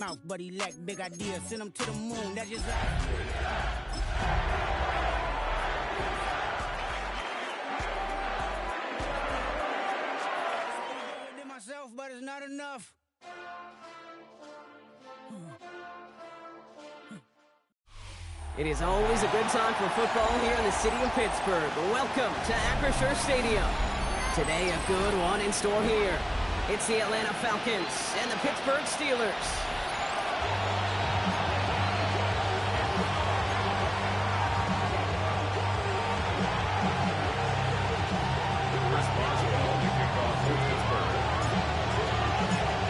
Mouth, but he lack big ideas. Send him to the moon. That's just like... I did myself, but it's not enough. It is always a good time for football here in the city of Pittsburgh. Welcome to Acrisure Stadium. Today, a good one in store here. It's the Atlanta Falcons and the Pittsburgh Steelers.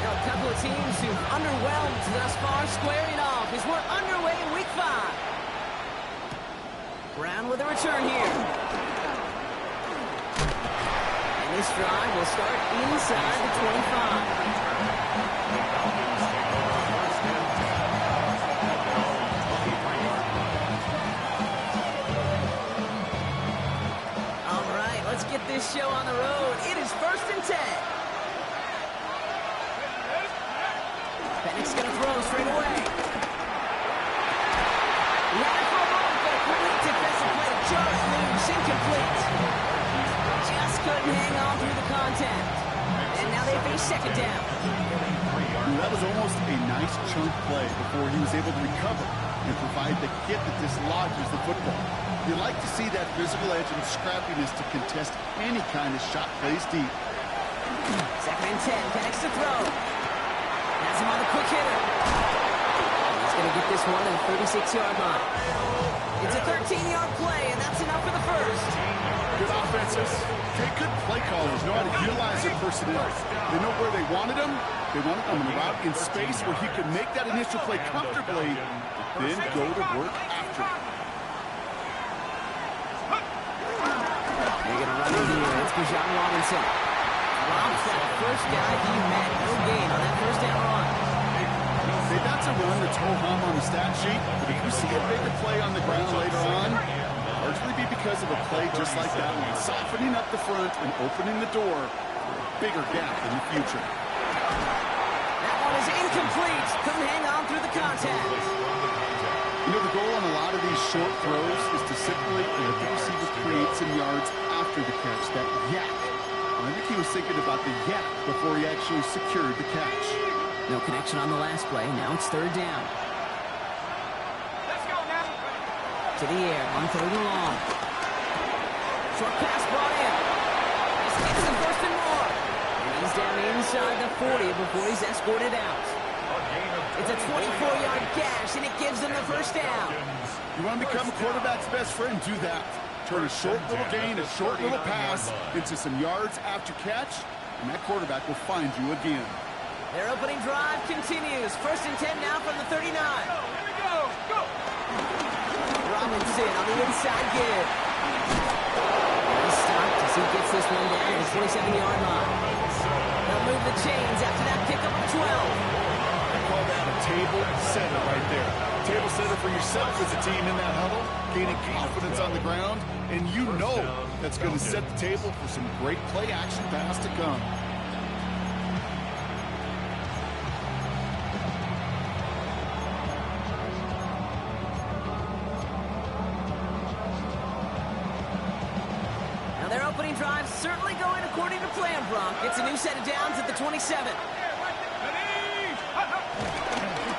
Now, a couple of teams who've underwhelmed thus far squaring off as we're underway in Week 5. Brown with a return here. And this drive will start inside the 25. All right, let's get this show on the road. It is 1st and 10. Pennick's going to throw straight away. Just loose, incomplete. Just couldn't hang on through the contact. And now they face second down. That was almost a nice chunk play before he was able to recover and provide the hit that dislodges the football. You like to see that physical edge and scrappiness to contest any kind of shot plays deep. 2nd and 10, Pennick's to throw. Has him on the quick hitter. He's going to get this one at the 36-yard line. It's a 13-yard play, and that's enough for the first. Good offenses. Good play callers know how to utilize their personnel. They know where they wanted them. They wanted them in a route in space where he could make that initial play comfortably, then go to work after it. They're going to run it here. It's Bijan Robinson. Rob's that first guy he met. No gain on that first down run. That's a run that's ho-hum on the stat sheet, but if you see a bigger play on the ground later on, largely be because of a play just like that one, softening up the front and opening the door for a bigger gap in the future. That one is incomplete. Couldn't hang on through the contact. You know, the goal on a lot of these short throws is to simply let the receiver create some yards after the catch, that yak. I think he was thinking about the yak before he actually secured the catch. No connection on the last play. Now it's 3rd down. Let's go now. To the air on 3rd and long. Short pass brought in. This gets him 1st and more. And he's down inside the 40 before he's escorted out. It's a 24-yard gash, and it gives them the first down. You want to become a quarterback's best friend? Do that. Turn a short little gain, a short little pass into some yards after catch, and that quarterback will find you again. Their opening drive continues. 1st and 10 now from the 39. Here we go. Go. Robinson on the inside give. He's stopped as he gets this one down at his 47-yard line. They'll move the chains after that pickup of 12. I call that a table setter right there. Table setter for yourself as a team in that huddle, gaining confidence on the ground, and you know that's going to set the table for some great play action pass to come. Drive certainly going according to plan, Bronk. It's a new set of downs at the 27.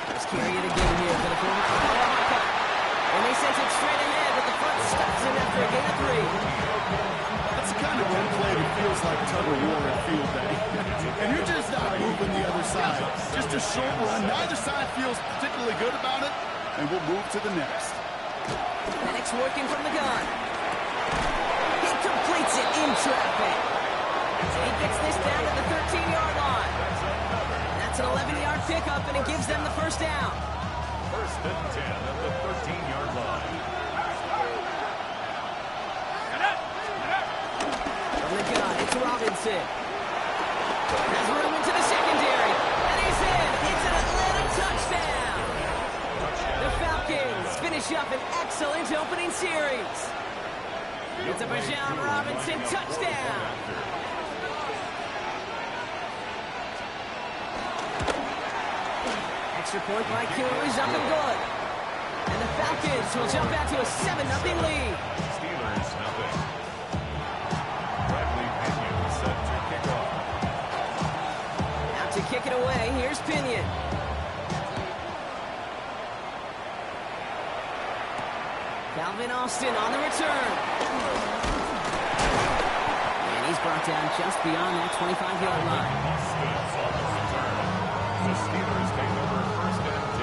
Let's carry it again here for the former. And they sent it straight ahead, but the front stops him after a gain of 3. That's the kind of run play that feels like tug of war at field day. And you're just not moving the other side. Just a short run. Neither side feels particularly good about it, and we'll move to the next. Pennick's working from the gun. Completes it in traffic. He gets this down to the 13-yard line. That's an 11-yard pickup, and it gives them the first down. 1st and 10 at the 13-yard line. From the gun, it's Robinson. Has room into the secondary, and he's in. It's an Atlanta touchdown. The Falcons finish up an excellent opening series. It's a Bijan Robinson touchdown. Extra point by Q is up and good. And the Falcons will jump out to a 7-0 lead. Steelers, nothing. Bradley Pinion set to kick off. Out to kick it away, here's Pinion. Calvin Austin on the return. And he's brought down just beyond that 25-yard line. Austin's on the return. The Steelers take over first and 10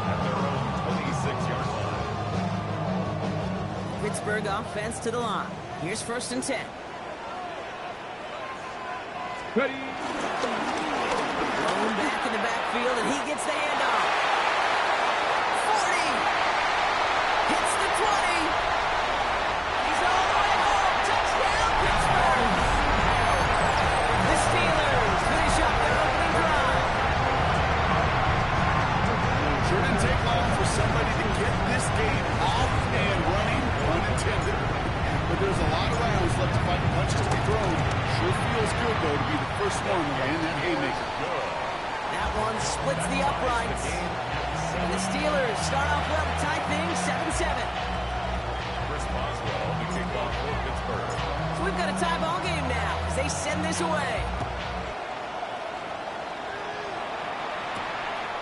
at their own 26-yard line. Pittsburgh offense to the line. Here's first and 10. Ready. Thrown back in the backfield, and he gets the handoff. 40. Hits the 20. He's all the way home. Touchdown, Pittsburgh. The Steelers finish up their opening drive. Sure didn't take long for somebody to get this game off and running, pun intended. But there's a lot of rounds left to fight, punches to be thrown. Sure feels good, though, to be the first one to land that haymaker. That one splits the uprights. And the Steelers start off well to tie things 7-7. Chris Boswell to kick off for Pittsburgh. So we've got a tie ball game now as they send this away.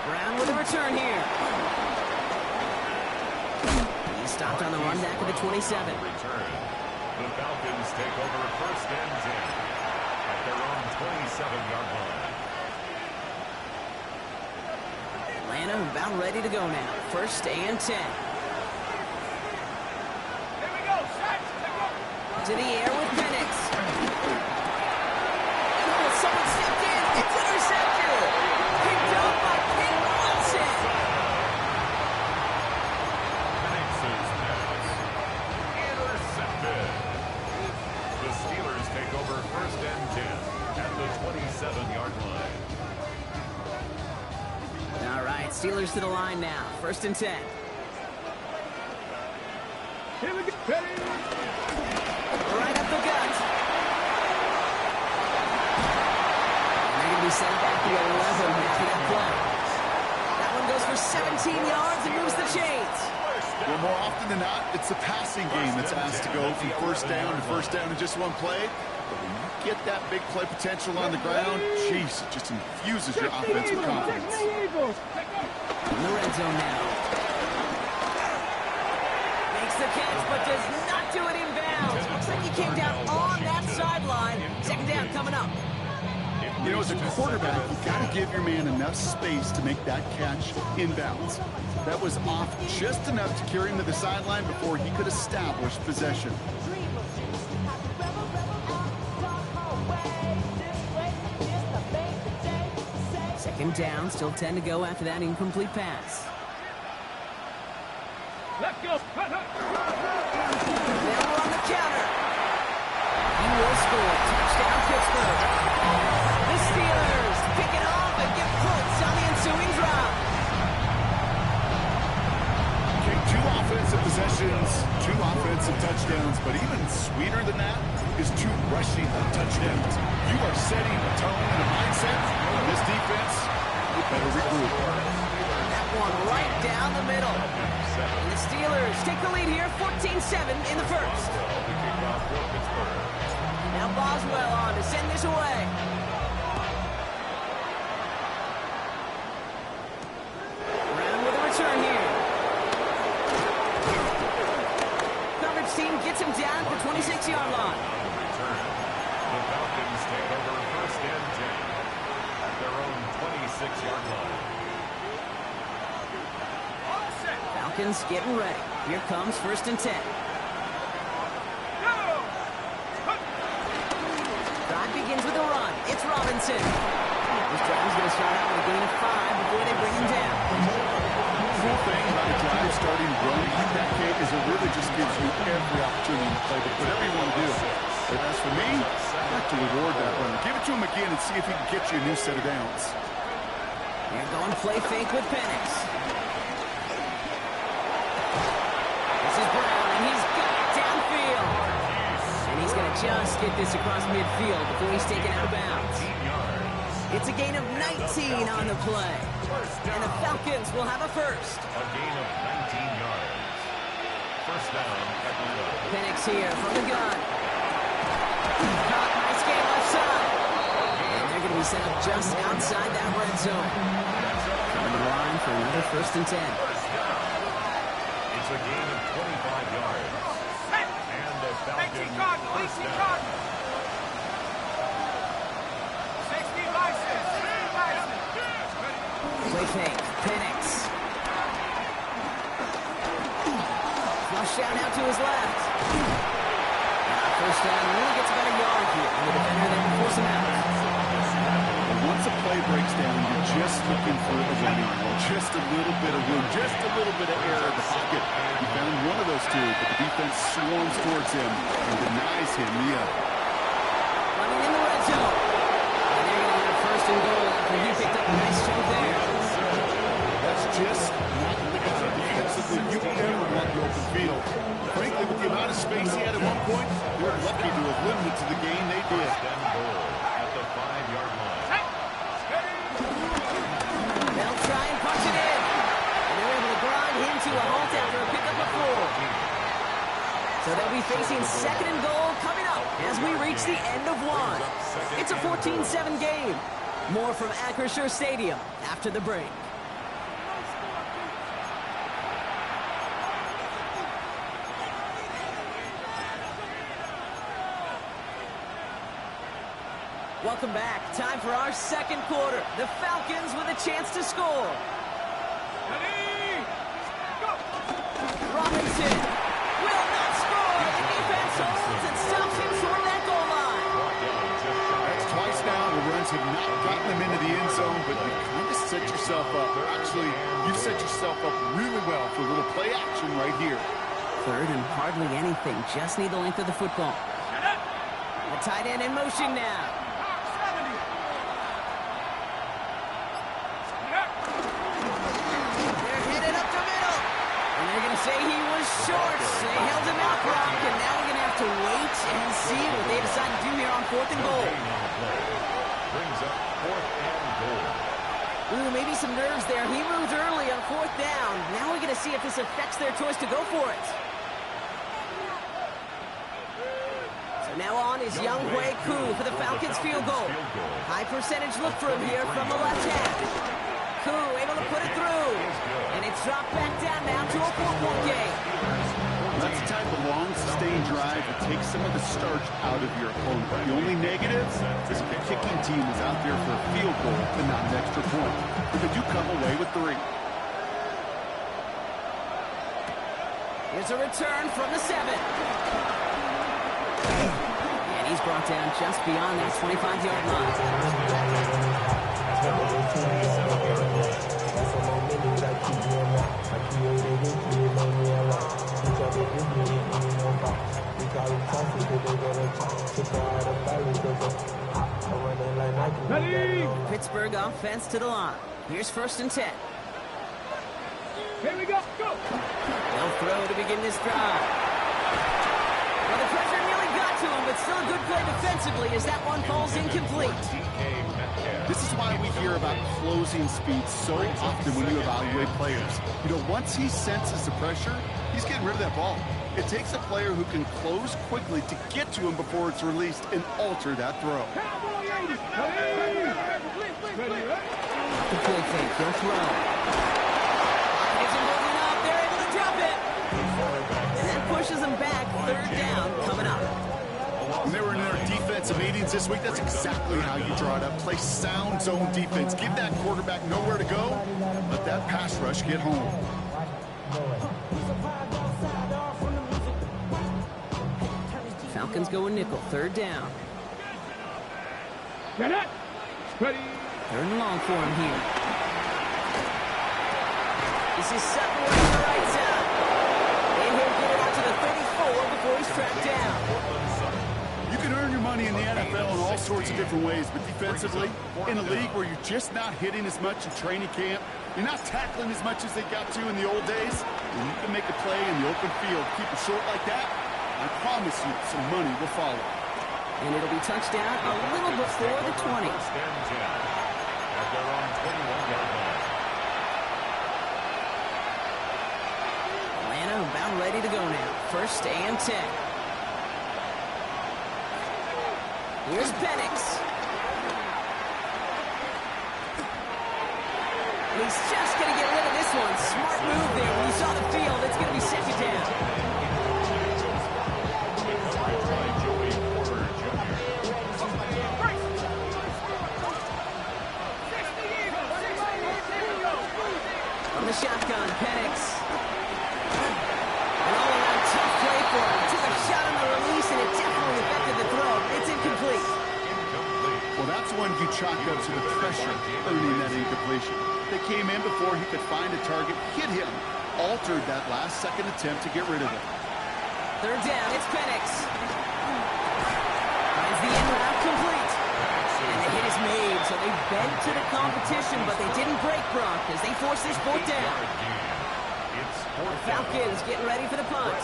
Brown with a return here. He's stopped on the run back of the 27. Return. The Falcons take over first and 10 at their own 27-yard line. Atlanta about ready to go now. First and 10. Here we go, Saints. To the air with Penix. Oh, someone stepped in. It's intercepted. Picked up by King Wilson. Penix's pass. Intercepted. The Steelers take over first and 10 at the 27-yard line. All right, Steelers to the line now. First and 10. Here we go. Ready. Right up the gut. And they're going to be sent back to 11 after that play. That one goes for 17 yards and moves the chains. Well, more often than not, it's the passing game that's asked to go from first down to first down in just one play. But when you get that big play potential on the ground, jeez, it just infuses your offense with confidence. In the red zone now. Makes the catch, but does not do it in bounds. Looks like he came down on that sideline. Second down coming up. You know, as a quarterback, you've got to give your man enough space to make that catch inbounds. That was off just enough to carry him to the sideline before he could establish possession. Second down, still 10 to go after that incomplete pass. Let's go. Now we're on the counter. He will score. Touchdown, Pittsburgh. The Steelers pick it off and get points on the ensuing drive. Okay, 2 offensive possessions, 2 offensive touchdowns, but even sweeter than that is 2 rushing touchdowns. You are setting a tone and a mindset. This defense, you better regroup. That one right down the middle. And the Steelers take the lead here, 14-7 in the first. Now Boswell on to send this away. Brown with a return here. Coverage team gets him down at the 26-yard line. The Falcons take over first and 10 at their own 26-yard line. Falcons getting ready. Here comes first and 10. Drive begins with a run. It's Robinson. This drive is going to start out with a gain of 5 before they bring him down. The cool thing about a drive starting running like that, Kate, is it really just gives you every opportunity to play whatever you want to do. But as for me, I like to reward that run. Give it to him again and see if he can get you a new set of downs. They're going play fake with Penix. This is Brown, and he's got it downfield. And he's going to just get this across midfield before he's taken out of bounds. It's a gain of 19 on the play. And the Falcons will have a first. A gain of 19 yards. First down, Atlanta. Penix here from the gun. Caught, nice game left side. And they're going to be set up just outside that red zone. Coming to the line for another 1st and 10. It's a gain of 25 yards. And the Falcons first down. Play fake, Penix. Flush out now to his left. First down, really gets about a yard here. And the defender there will force him out. And once a play breaks down, you're just looking for a running room. Just a little bit of room, just a little bit of air in the pocket. He found one of those two, but the defense swarms towards him and denies him the other. Running in the red zone. And they're going to have 1st and goal after he picked up a nice chunk there. That's just not the kind of defensively you ever want the open field. Frankly, with the amount of space he had at one point, they're lucky to have limited to the game they did. First and goal at the 5-yard line. They'll try and punch it in. And they're able to grind him to a halt after a pickup of 4. So they'll be facing 2nd and goal coming up as we reach the end of 1. It's a 14-7 game. More from Acrisure Stadium after the break. Welcome back. Time for our 2nd quarter. The Falcons with a chance to score. Ready, go! Robinson will not score. The defense holds and stops him short of that goal line. That's twice now. The runs have not gotten them into the end zone, but you kind of set yourself up. Actually, you've set yourself up really well for a little play action right here. 3rd and hardly anything. Just need the length of the football. The tight end in motion now. Say he was short. They held him out, Brock, and now we're going to have to wait and see what they decide to do here on 4th and goal. Brings up 4th and goal. Ooh, maybe some nerves there. He moved early on 4th down. Now we're going to see if this affects their choice to go for it. So now on is Younghoe Koo for the Falcons field goal. High percentage look for him here from the left hand. Koo able to put it through. And it's dropped back down now to a 4-point game. That's the type of long, sustained drive that takes some of the starch out of your opponent. The only negative is if the kicking team is out there for a field goal and not an extra point. But they do come away with 3. Here's a return from the 7. And he's brought down just beyond that 25-yard line. Ready, Pittsburgh offense to the line. Here's 1st and 10. here we go, go! They'll throw to begin this drive. Well, the pressure nearly got to him, but still a good play defensively as that one falls incomplete. This is why we hear about closing speed so often when you evaluate players. You know, once he senses the pressure, he's getting rid of that ball. It takes a player who can close quickly to get to him before it's released and alter that throw. Cowboy 80! Ready, ready? The play fake, he'll throw. Gets him moving up, they're able to drop it. And that pushes them back, 3rd down coming up. When they were in their defensive meetings this week, that's exactly how you draw it up. Play sound zone defense. Give that quarterback nowhere to go. Let that pass rush get home. Falcons go a nickel, 3rd down. Get it! Ready, 3rd and long for him here. This is separated on the right side. And he'll get it out to the 34 before he's tracked down. You can earn your money in the NFL in all sorts of different ways, but defensively, in a league where you're just not hitting as much in training camp, you're not tackling as much as they got to in the old days, and you can make a play in the open field, keep it short like that, I promise you some money will follow. And it'll be touchdown a little before the 20. First and 10 at their own 21-yard line. Atlanta about ready to go now. First and 10. Here's Penix. And he's just going to get rid of this one. Smart move there. When you saw the field, it's going to be second down. From the shotgun, Penix. An all-around tough play for him. Took a shot on the release, and it definitely affected the throw. It's incomplete. Well, that's one you chalk up to the pressure earning that incompletion. They came in before he could find a target, hit him, altered that last-second attempt to get rid of it. Third down, it's Penix. Finds the end route complete. And the hit is made, so they bent to the competition, but they didn't break Brock as they force this fourth down. The Falcons getting ready for the punt.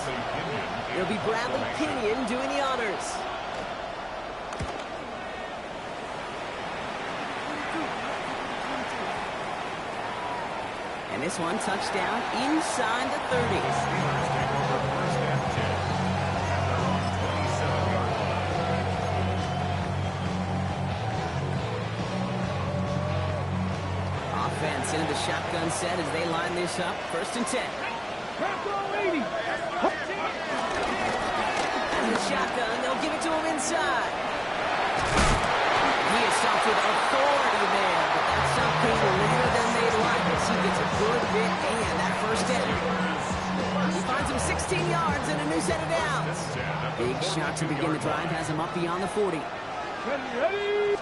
It'll be Bradley Pinion doing the honors. And this one, touchdown inside the 30s. Offense into the shotgun set as they line this up. First and 10. And the shotgun, they'll give it to him inside. He is stopped with authority there, but that's something later than they'd like as he gets a good bit and that first down. He finds him 16 yards and a new set of downs. Big shot to begin the drive has him up beyond the 40. Ready?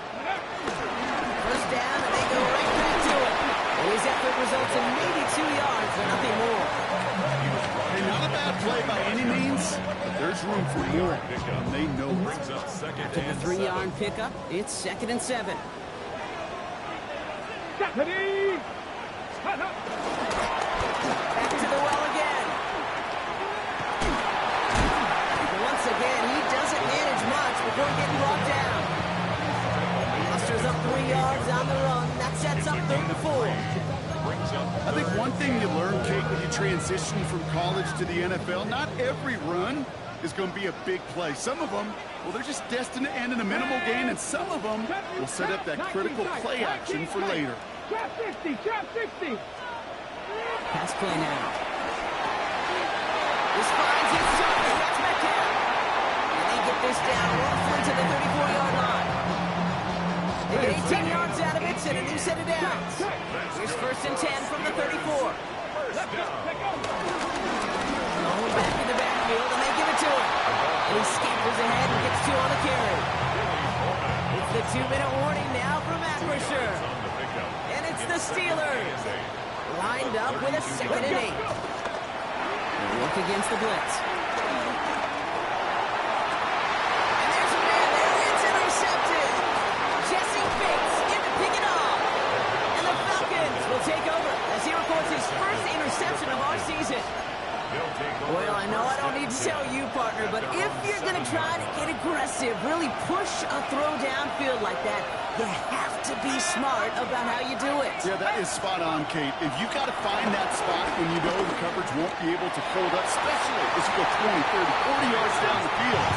First down, and they go right back to it. And his effort results in maybe 2 yards, but nothing more. Hey, not a bad play by any means, but there's room for more, and they know it. After the 3-yard pickup, it's second and 7. Ready? Back to the well again. Once again, he doesn't manage much before getting brought down. Musters up 3 yards on the run. That sets up 3rd and 4. I think one thing you learn, Kate, when you transition from college to the NFL, not every run is going to be a big play. Some of them, well, they're just destined to end in a minimal gain, and some of them will set up that critical play action for later. Trap 60, trap 60. Pass play now. This finds its target. That's Metcalf. And they get this down roughly to the 34-yard line. They get 18 yards out of it and a new set of downs. Here's first and 10 from the 34. Going back in the backfield, and they give it to him. And he scampers ahead and gets 2 on the carry. It's the 2-minute warning now from Acrisure. And it's the Steelers. Lined up with a 2nd and 8. They look against the blitz. And there's a man there. It's intercepted. Jesse Bates in to pick it off. And the Falcons will take over as he records his first interception of our season. Well, I know I don't need to tell you, partner, but if you're going to try to get aggressive, really push a throw downfield like that, you have to be smart about how you do it. Yeah, that is spot on, Kate. If you've got to find that spot when you know the coverage won't be able to hold up, especially as you go 20, 30, 40 yards down the field.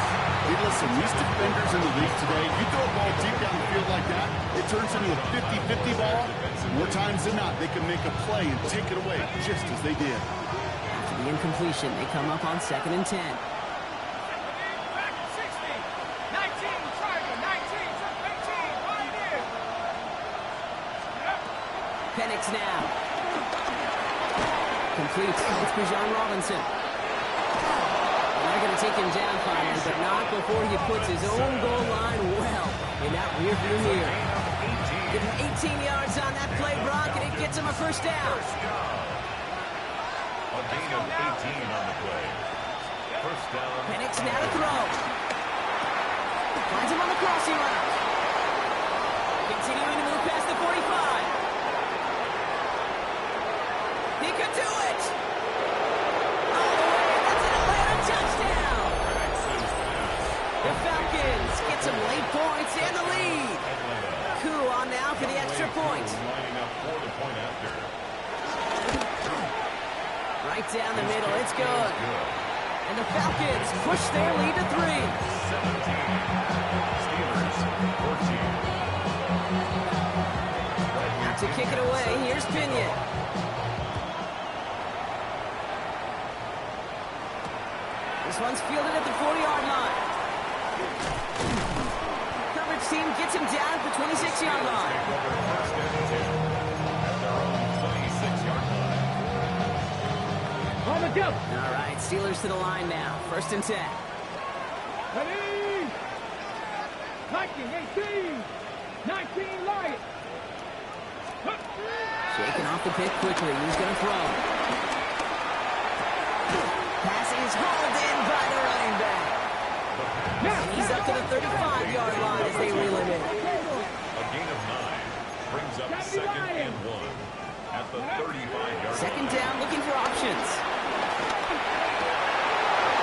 Hey, listen, these defenders in the league today, you throw a ball deep down the field like that, it turns into a 50-50 ball. More times than not, they can make a play and take it away, just as they did. After the incompletion, they come up on 2nd and 10. Penix now. Complete. It's Bijan Robinson. And they're going to take him down finally, but not before he puts his own goal line well in that rearview mirror. Give him 18 yards on that play, Brock, and it gets him a first down. A gain of 18 on the play. First down. Penix now to throw. Finds him on the crossing route. Continuing to move past the 45. He could do it! All the way, that's an Atlanta touchdown! The Falcons get some late points and the lead. Coup on now for the extra point. Lining up for the point after. Right down the middle, it's good. And the Falcons push their lead to 3. 17. Steelers 14. Out to kick it away, here's Pinion. This one's fielded at the 40-yard line. Coverage team gets him down at the 26-yard line. First and 10 at their own 26-yard line. On the go. All right, Steelers to the line now. First and 10. Ready. 19, 18. 19, Lions. Shaking off the pick quickly. Who's going to throw? Pass is hauled in by the running back. And he's up to the 35-yard line as they reel him in. A gain of 9 brings up second and 1 at the 35-yard line. Second down, looking for options.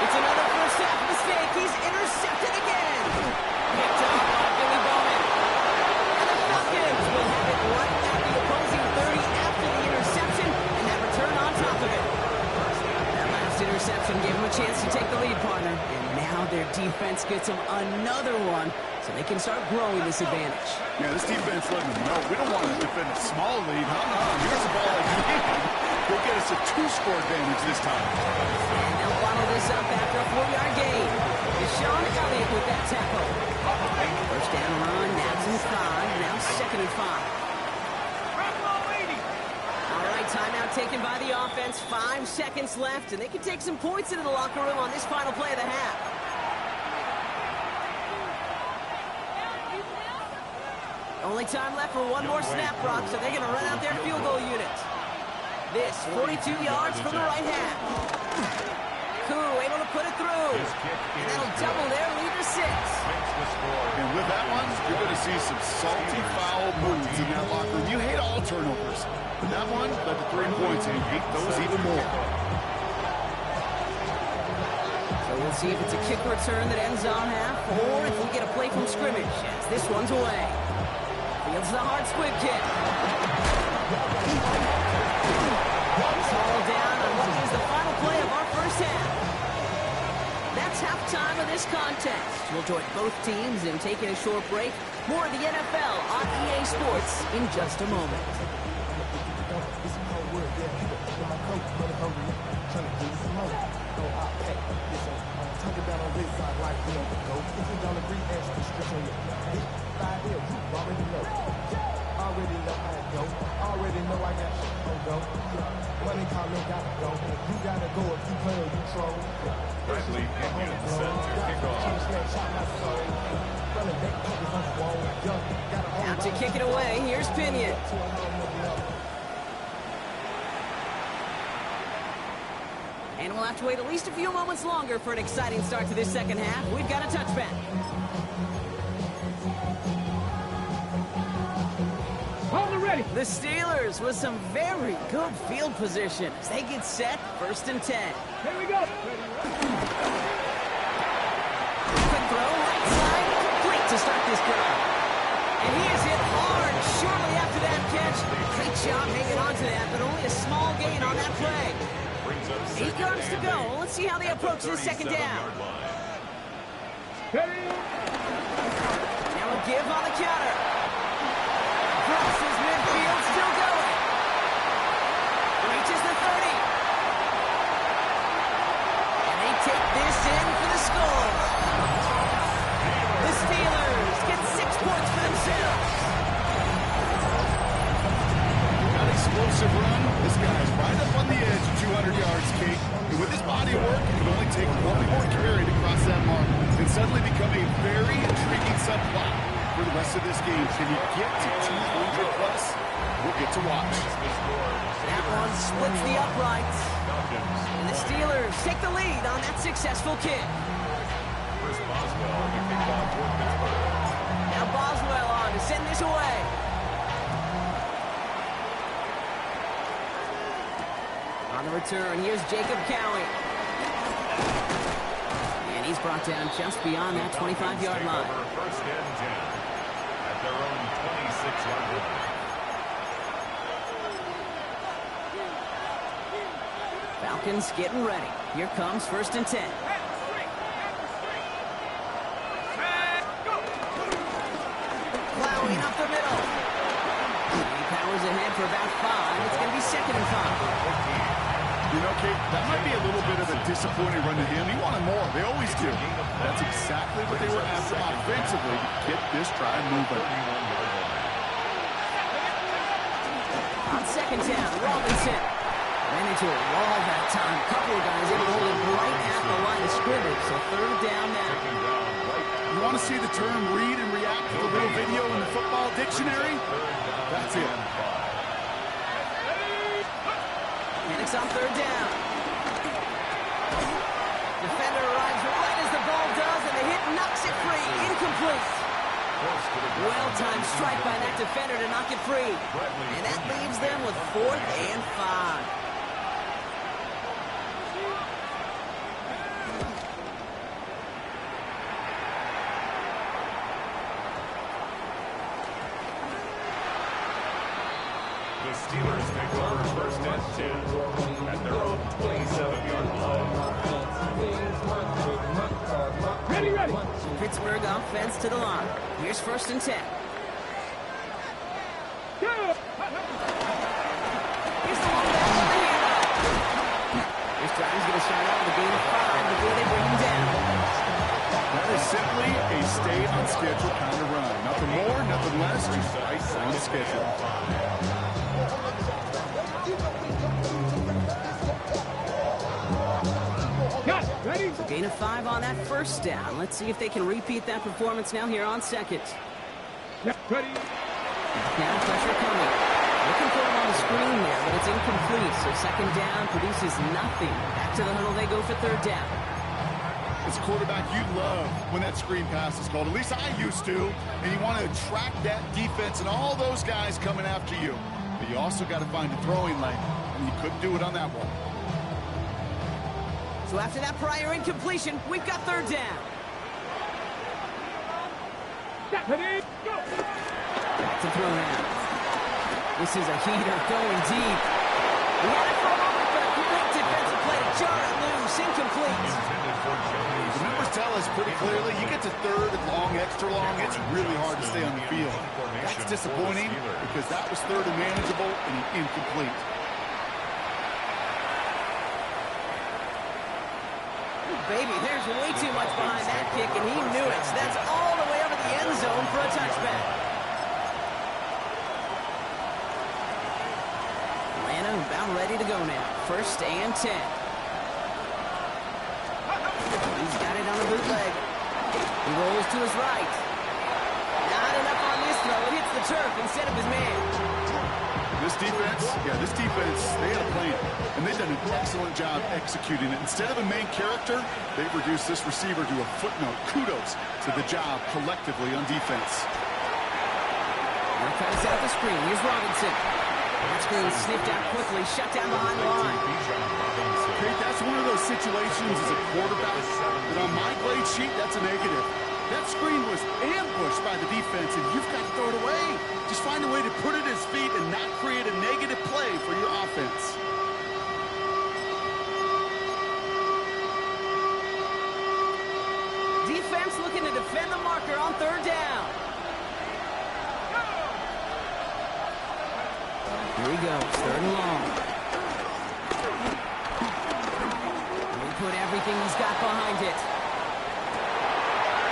It's another first half mistake. He's intercepted again. Picked off by Billy Bowman. And the Falcons will have it right at the opposing 30 after the interception and that return on top of it. That last interception gave them a chance to take the lead, partner. And now their defense gets them another one so they can start growing this advantage. Yeah, this defense letting them know we don't want to defend a small lead. Here's the ball again. Go get us a 2-score advantage this time. And they'll bottle this up after a 4-yard gain. Deshaun Elliott with that tackle. First down run, that's in 5. Now second and 5. All right, timeout taken by the offense. 5 seconds left, and they can take some points into the locker room on this final play of the half. Only time left for one more snap, Brock, so they're going to run out their field goal unit. This, 42 yards from the right half. Koo able to put it through. And that'll double their lead to 6. And with that one, you're going to see some salty foul moves in that locker room. You hate all turnovers. But that one led to 3 points, and you hate those even more. So we'll see if it's a kick return that ends on half, or if we get a play from scrimmage, as this one's away. Fields the hard squib kick. He's hauled down on what is the final play of our first half. That's halftime of this contest. We'll join both teams in taking a short break. More of the NFL on EA Sports in just a moment. Already know I got shit on go. Money comment gotta go. You gotta go if you play or you troll. Bradley Pinion set to kick off. Out to kick it away, here's Pinion. And we'll have to wait at least a few moments longer for an exciting start to this second half. We've got a touchback. Ready. The Steelers with some very good field position as they get set, first and 10. Here we go. Quick throw, right side, complete to start this drive. And he is hit hard shortly after that catch. Great job hanging on to that, but only a small gain on that play. 8 yards to go. Let's see how they approach this second down. Ready. Now a give on the counter. Crosses midfield, still going. Reaches the 30. And they take this in for the score. The Steelers get 6 points for themselves. That explosive run, this guy's right up on the edge of 200 yards, Kate. And with his body of work, it can only take one more carry to cross that mark and suddenly become a very intriguing subplot for the rest of this game. Can you get to 200 plus? We'll get to watch. That one splits the uprights. And the Steelers take the lead on that successful kick. Chris Boswell to kick off for Pittsburgh. Now Boswell on to send this away. On the return, here's Jacob Cowie. And And he's brought down just beyond that 25-yard line. First and 10 at their own 26-yard line. Falcons getting ready. Here comes first and 10. Plowing up the middle. He powers ahead for about 5. It's going to be second and 5. You know, Kate, that might be a little bit of a disappointing run to him. He wanted more. They always do. That's exactly what they were after offensively to get this drive moving. On second down, Robinson. Ran into a wall that time. A couple of guys able to hold it right at the line of scrimmage. So third down now. You want to see the term read and react to the little video in the football dictionary? That's it. Panics on third down. Defender arrives right as the ball does, and the hit knocks it free. Incomplete. Well-timed strike by that defender to knock it free. And that leaves them with 4th and 5. The Steelers take over first and 10 at their own 27-yard line. Ready. Pittsburgh offense to the line. Here's first and 10. Go. Here's the long back on the handoff. This drive's going to start out with a gain of 5 before they bring him down. That is simply a stay on schedule kind of run. Nothing more, nothing less, just right on schedule. Got it. Ready. Gain of 5 on that first down. Let's see if they can repeat that performance now here on second. Yeah, ready. Now pressure coming. Looking for him on the screen there, but it's incomplete. So second down produces nothing. Back to the huddle they go for third down. As a quarterback, you love when that screen pass is called. At least I used to. And you want to attract that defense and all those guys coming after you. But you also got to find a throwing lane. And you couldn't do it on that one. So after that prior incompletion, we've got third down. Ready. Go. Back to throw now. This is a heater going deep. We had it for a moment, but a great defensive play to jar it loose. Incomplete. The numbers tell us pretty clearly, you get to third and long, extra long, it's really hard to stay on the field. That's disappointing because that was third and manageable and incomplete. Baby, there's way too much behind that kick, and he knew it. So that's all the way over the end zone for a touchback. Atlanta about ready to go now. First and 10. He's got it on the bootleg. He rolls to his right. Not enough on this throw. It hits the turf instead of his man. This defense, they had a plan, and they've done an excellent job executing it. Instead of a main character, they've reduced this receiver to a footnote. Kudos to the job collectively on defense. Here comes out the screen. Here's Robinson. That screen sniffed out quickly, shut down behind the line. Kate, that's one of those situations as a quarterback that on my grade sheet, that's a negative. That screen was ambushed by the defense, and you've got to throw it away. Just find a way to put it at his feet and not create a negative play for your offense. Defense looking to defend the marker on third down. Here he goes, third and long. He put everything he's got behind it.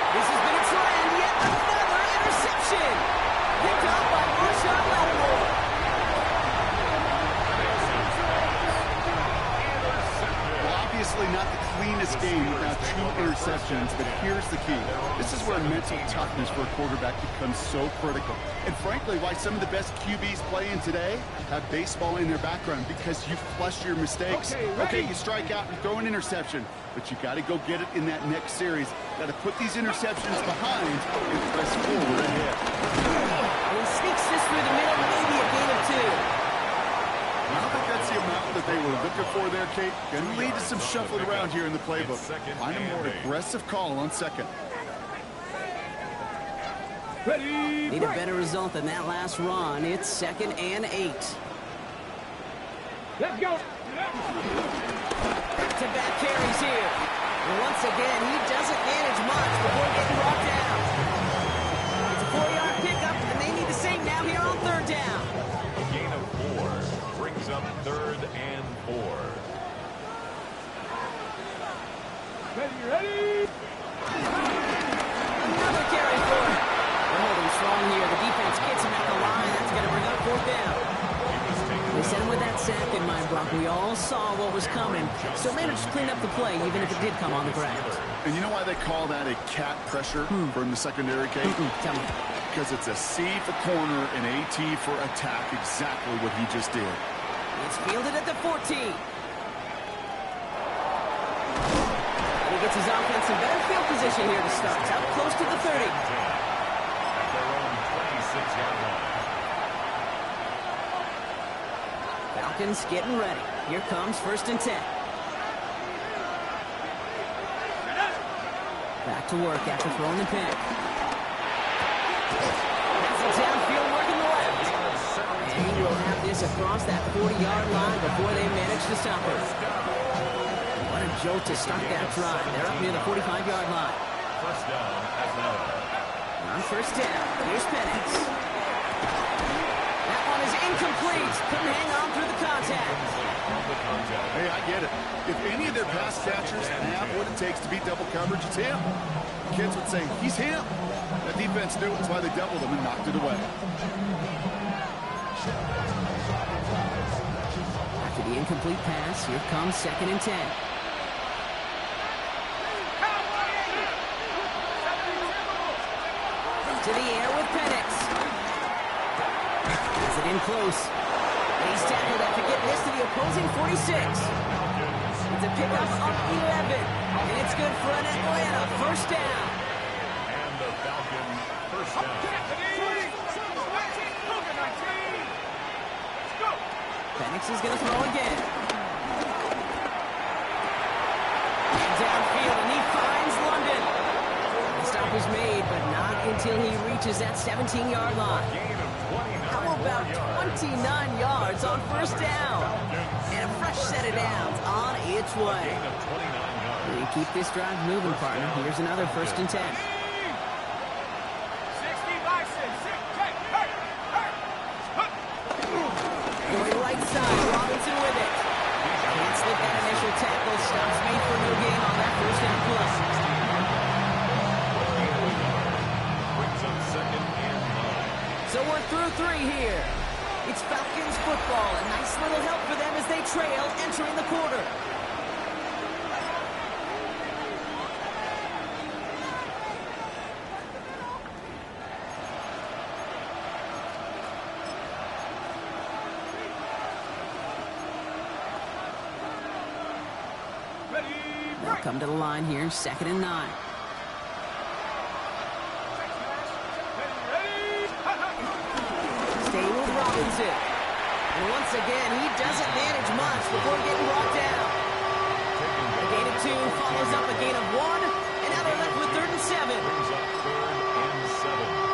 This has been a trend, yet another interception. Picked up by Marshawn Lattimore. Well, obviously not the cleanest game without 2 interceptions, but here's the key. This is where mental toughness for a quarterback becomes so critical. And frankly, why some of the best QBs playing today have baseball in their background, because you flush your mistakes. Okay, you strike out and throw an interception, but you got to go get it in that next series. Got to put these interceptions behind and press forward ahead. And he sneaks this through the middle, maybe a gain of 2. I don't think that's the amount that they were looking for there, Kate. Going to lead to some shuffling around here in the playbook. Find a more aggressive call on second. Ready. Need a better result than that last run. It's 2nd and 8. Let's go. Back-to-back carries here. And once again, he doesn't manage much before getting brought down. It's a 4-yard pickup, and they need the same now here on 3rd down. A gain of 4 brings up 3rd and 4. Ready. Another carry for it. They're holding strong here. The defense gets him at the line. That's going to bring up 4th down. They sent him with that sack in mind, Brock. We all saw what was coming. So managed to clean up the play, even if it did come on the ground. And you know why they call that a cat pressure from the secondary, Kate? Tell me. Because it's a C for corner and AT for attack, exactly what he just did. It's fielded at the 14. He gets his offense in better field position here to start. It's out close to the 30. At their own 26-yard line. Falcons getting ready. Here comes 1st and 10. Back to work after throwing the pick. That's a downfield work in the left. And he will have this across that 40-yard line before they manage to stop it. What a jolt to start that drive. They're up near the 45-yard line. 1st down at 9. On 1st down, here's Penix. That one is incomplete. Couldn't hang on through the contact. Hey, I get it. If any of their pass catchers have what it takes to beat double coverage, it's him. Kids would say, he's him. That defense knew it. That's why they doubled him and knocked it away. After the incomplete pass, here comes 2nd and 10. To the air with Penix. Has it in close. He's tackled after getting this to the opposing 46. It's a pickup of 11. And it's good for an Atlanta 1st down. And the Falcons 1st down. Penix is going to throw again. And downfield, and he finds London. The stop is made, but not until he reaches that 17-yard line. How about 29 yards on 1st down? And a fresh set of downs on its way. We keep this drive moving, partner. Here's another 1st and 10. Going right side, Robinson with it. Can't slip that initial tackle. Stops made for no gain on that 1st down play. Brings up 2nd and 9. So we're through 3 here. It's Falcons football. A nice little help for them as they trail entering the quarter. They'll come to the line here, 2nd and 9. Stay with Robinson. And once again, he doesn't manage much before getting brought down. A gain of 2 follows up a gain of 1, and now they're left with 3rd and 7. Brings up 3rd and 7.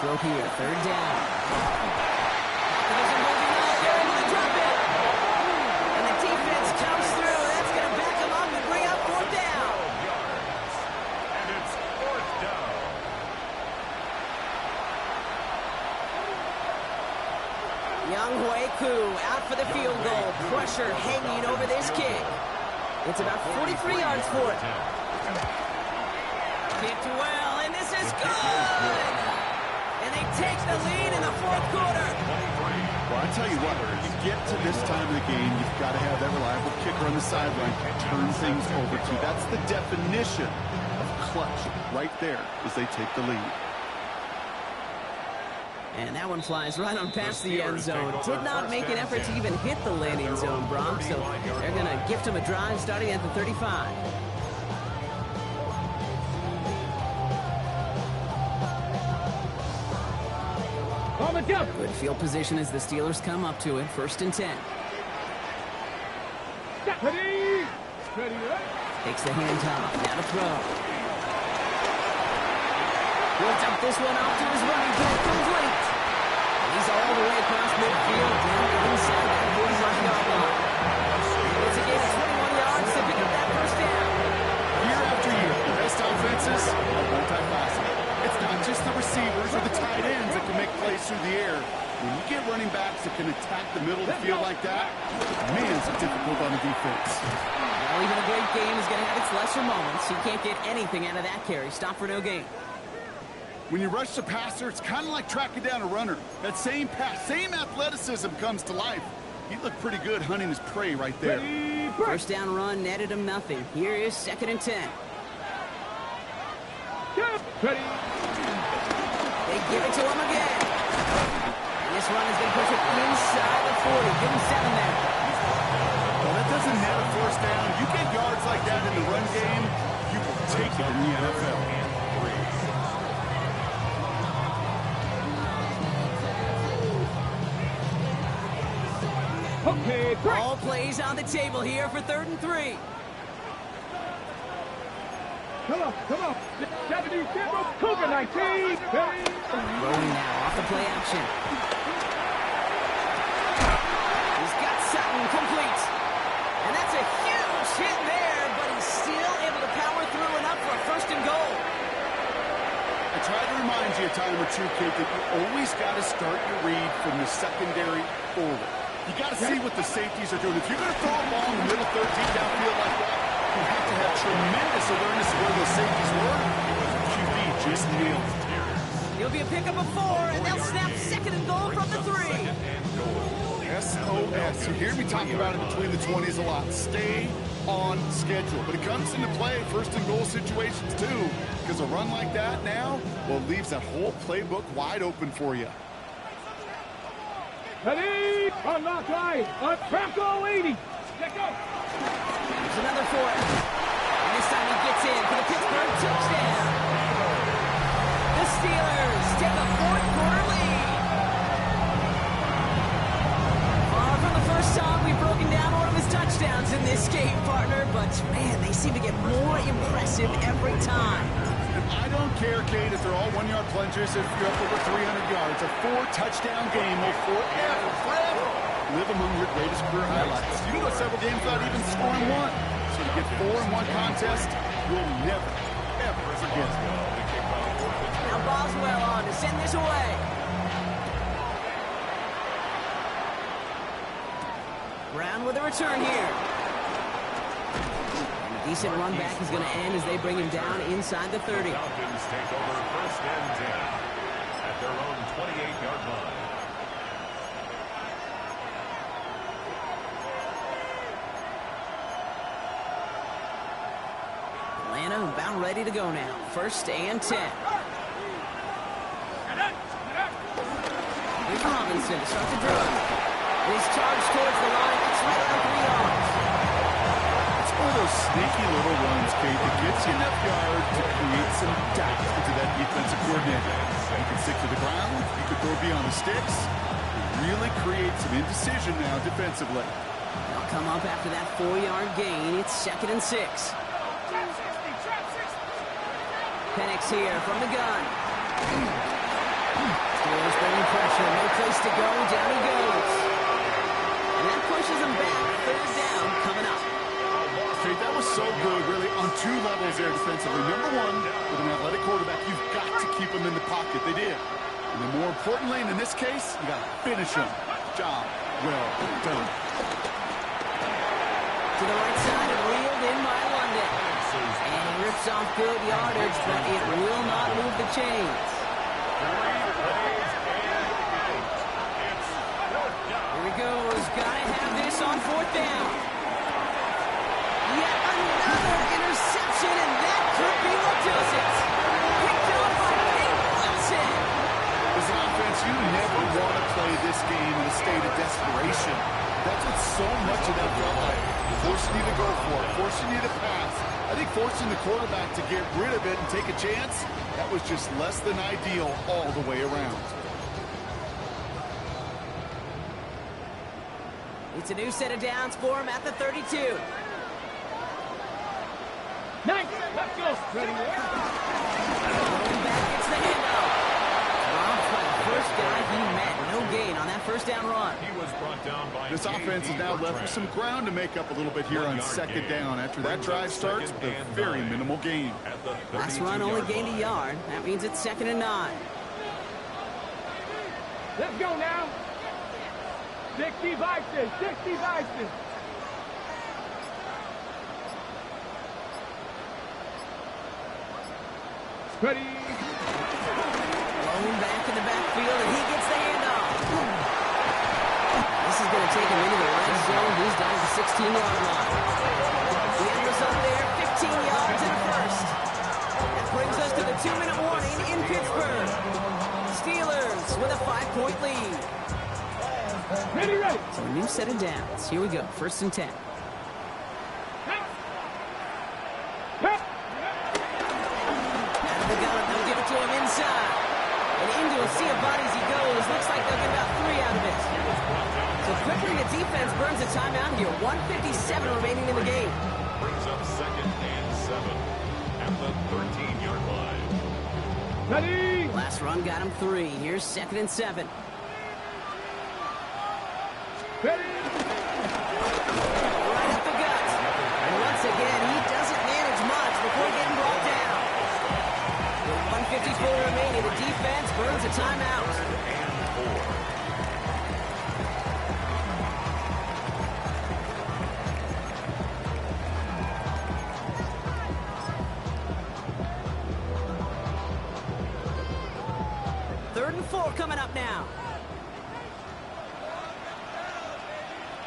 Throw here, 3rd down. Doesn't hold him up. They're able to drop it. And the defense comes through. That's going to back him up and bring up 4th down. And it's 4th down. Young Hueku out for the field goal. Pressure hanging over this kick. It's about 43 yards for it. Kicked well, and this is good. And they take the lead in the 4th quarter. Well, I tell you what, you get to this time of the game, you've got to have that reliable kicker on the sideline to turn things over to. That's the definition of clutch right there as they take the lead. And that one flies right on past the end zone. Did not make an effort to even hit the landing zone, Brock, so they're going to gift him a drive starting at the 35. Good field position as the Steelers come up to it. 1st and 10. Ready. Takes the handoff. Now to throw. He'll dump this one off to his running back. Complete. And he's all the way across midfield down inside that 45-yard line. It's a gain of 21 yards to pick up that 1st down. Year after year, the best offenses are multi-faceted. It's not just the receivers or the tight ends that can make plays through the air. When you get running backs that can attack the middle of the field like that, man, it's difficult on the defense. Well, even a great game is going to have its lesser moments. He can't get anything out of that carry. Stop for no gain. When you rush the passer, it's kind of like tracking down a runner. That same pass, same athleticism comes to life. He looked pretty good hunting his prey right there. 1st down run netted him nothing. Here is 2nd and 10. Ready. They give it to him again. And this run is going to push it inside the 40. Give him 7 there. Well, that doesn't net a 1st down. You get yards like that in the run game, you will take it in the NFL. Okay, great. All plays on the table here for 3rd and 3. Come on. 77, Cougar 19. Rolling now off the play action. He's got Sutton complete. And that's a huge hit there, but he's still able to power through enough for a 1st and goal. I try to remind you a time or two, kid, that you always got to start your read from the secondary forward. You got to see what the safeties are doing. If you're going to throw a ball in the middle third deep downfield like that, you have to have tremendous awareness of where those safeties were. QB just nailed it. It'll be a pickup of 4, and they'll snap 2nd and goal from the 3. SOS. You hear me talking about it between the 20s a lot. Stay on schedule. But it comes into play 1st and goal situations too. Because a run like that now, well, leaves that whole playbook wide open for you. Ready. On lock line. On Franco 80. Let go. There's another 4. And this time he gets in for the Pittsburgh touchdown. The Steelers take a 4th quarter lead. Far from the first time we've broken down one of his touchdowns in this game, partner. But, man, they seem to get more impressive every time. And I don't care, Kate, if they're all 1-yard plungers, if you're up over 300 yards. A 4-touchdown game will forever live among your greatest career highlights. You can go several games without even scoring 1. So to get 4 in one contest, you'll never, ever forget it. Now Boswell on to send this away. Brown with a return here. And a decent run back is going to end as they bring him down inside the 30. Falcons take over 1st and 10 at their own 28-yard line. Atlanta about ready to go now. 1st and 10. Here's Robinson to start the drive. He's charged towards the line. It's right around 3 yards. It's one of those sneaky little runs, Kate, that gets you enough yards to create some doubt into that defensive coordinator. You can stick to the ground. You can throw beyond the sticks. You really create some indecision now defensively. They'll come up after that 4-yard gain. It's 2nd and 6. Penix here from the gun. Steelers bringing pressure. No place to go. Down he goes. And that pushes him back. 3rd down coming up. Kate, that was so good, really, on 2 levels there defensively. Number 1, with an athletic quarterback, you've got to keep him in the pocket. They did. And then more importantly, and in this case, you got to finish him. Job well done. To the right side and reeled in by London. And he rips off good yardage, but it will not move the chains. Here he goes. Got to have this on 4th down. Yet another interception, and that could be what does it. Picked up by Nate Wilson. This offense, you forcing the quarterback to get rid of it and take a chance, that was just less than ideal all the way around. It's a new set of downs for him at the 32. Nice. Let's go. Ready. Going back, it's the handoff. Dropped by the first guy he met. No gain on that first down run. He was brought down by This offense is now left with some ground to make up a little bit here on second down. After that drive starts with a very minimal gain. Last run only gained a yard. That means it's 2nd and 9. Let's go now. 60 Vikings. 60 Vikings. Ready. Rolling back in the backfield, and he gets the handoff. This is going to take him into the red zone. He's down to the 16-yard line. The end result there, 15 yards and a first. That brings us to the 2-minute warning in Pittsburgh. Steelers with a 5-point lead. Ready, ready. So a new set of downs. Here we go, 1st and 10. They'll give it to him inside. And into a sea of bodies he goes. Looks like they'll get about 3 out of it. So quickly the defense burns a timeout here. 1:57 remaining in the game. Brings up 2nd and 7 at the 13-yard line. Ready. Last run got him 3. Here's 2nd and 7. Ready. Right up the gut. And once again, he doesn't manage much before getting brought down. With 1:54 remaining, the defense burns a timeout. Third and 4 coming up now.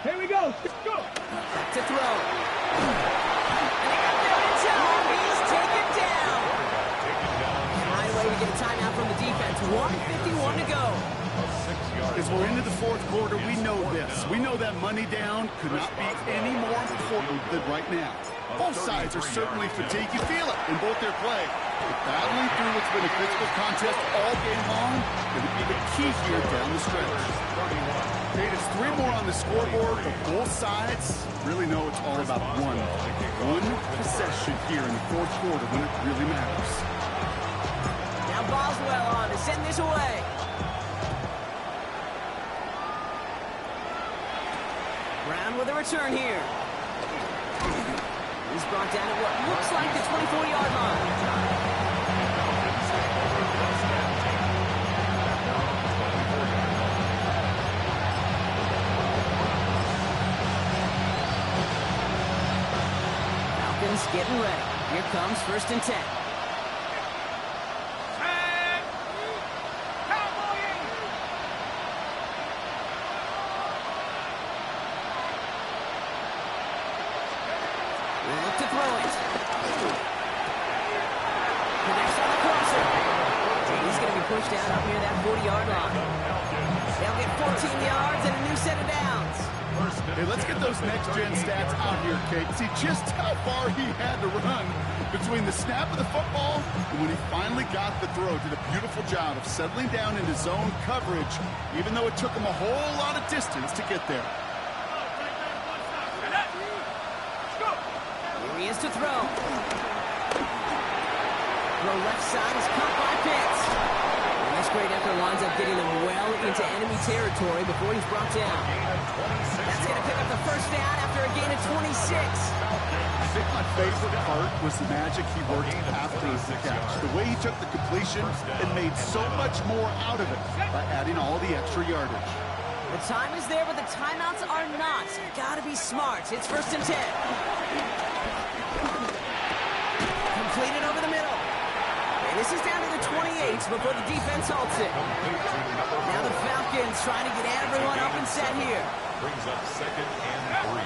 Here we go. Go. Back to throw. And he got there in time. He's taken down. Right away, we get a timeout from the defense. 1:51 to go. As we're into the fourth quarter, we know this. We know that money down could not be any more important than right now. Both sides are certainly fatigued. You feel it in both their play. But battling through what's been a physical contest all game long going to be the key here down the stretch. Okay, it's 3 more on the scoreboard, but both sides really know it's all about one possession here in the fourth quarter when it really matters. Now Boswell on to send this away. Brown with a return here. He's brought down at what looks like the 24-yard line. Falcons getting ready. Here comes 1st and 10. Look to throw it. Connects on the crosser. He's going to be pushed out up near that 40-yard line. They'll get 14 yards and a new set of downs. Hey, let's get those next-gen stats out here, Kate. See just how far he had to run between the snap of the football and when he finally got the throw. Did a beautiful job of settling down into zone coverage, even though it took him a whole lot of distance to get there. Here he is to throw. Throw left side is caught by Pitts. And this great effort winds up getting him well into enemy territory before he's brought down. That's going to pick up the first down after a gain of 26. I think my favorite part was the magic he worked after the catch. The way he took the completion and made so much more out of it by adding all the extra yardage. The time is there, but the timeouts are not. Got to be smart. It's 1st and 10. Completed over the middle. And this is down to the 28 before the defense halts it. Now the Falcons trying to get everyone up and set here. Brings up 2nd and 3.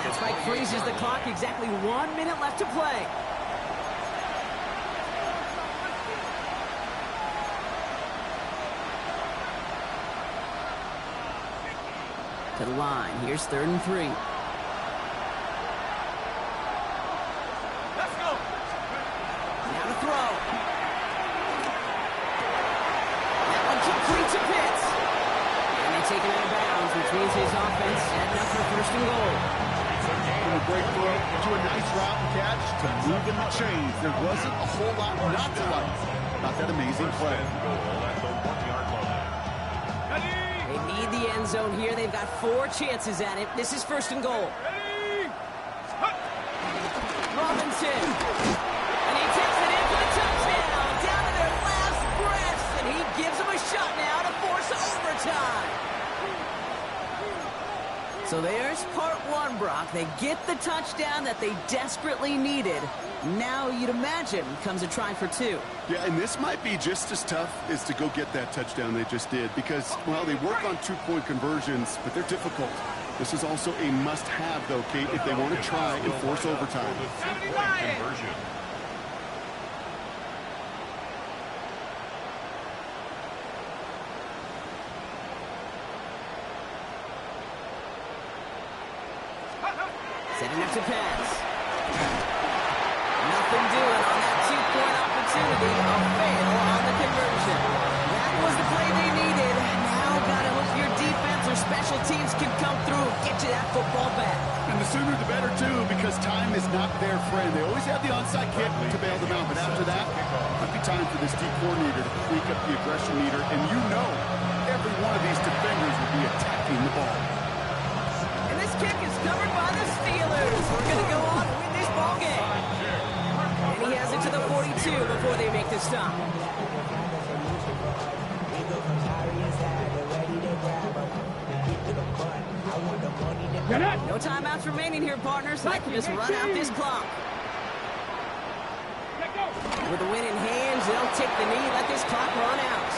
That spike freezes the clock. Exactly 1 minute left to play. To the line. Here's 3rd and 3. break throw to a nice route and catch to move in the chains. There wasn't a whole lot not to like about that amazing play. They need the end zone here. They've got 4 chances at it. This is 1st and goal. Robinson. And he takes it in for the touchdown. Down to their last breaths. And he gives them a shot now to force overtime. So there's part 1, Brock. They get the touchdown that they desperately needed. Now, you'd imagine, comes a try for 2. Yeah, and this might be just as tough as to go get that touchdown they just did because, well, they work on 2-point conversions, but they're difficult. This is also a must-have, though, Kate, if they want to try and force overtime. Conversion. Setting up to pass. Nothing doing on that 2-point opportunity. A fail on the conversion. That was the play they needed. Now gotta hope your defense or special teams can come through and get you that football back. And the sooner the better, too, because time is not their friend. They always have the onside kick to bail them out, but after that, might be time for this D coordinator to tweak up the aggression meter, and you know every one of these defenders will be attacking the ball. And this kick is covered by the Steelers. We're going to go on and win this ball game. And he has it to the 42 before they make the stop. No timeouts remaining here, partners. I can just run out this clock. With the win in hands, they'll take the knee, let this clock run out.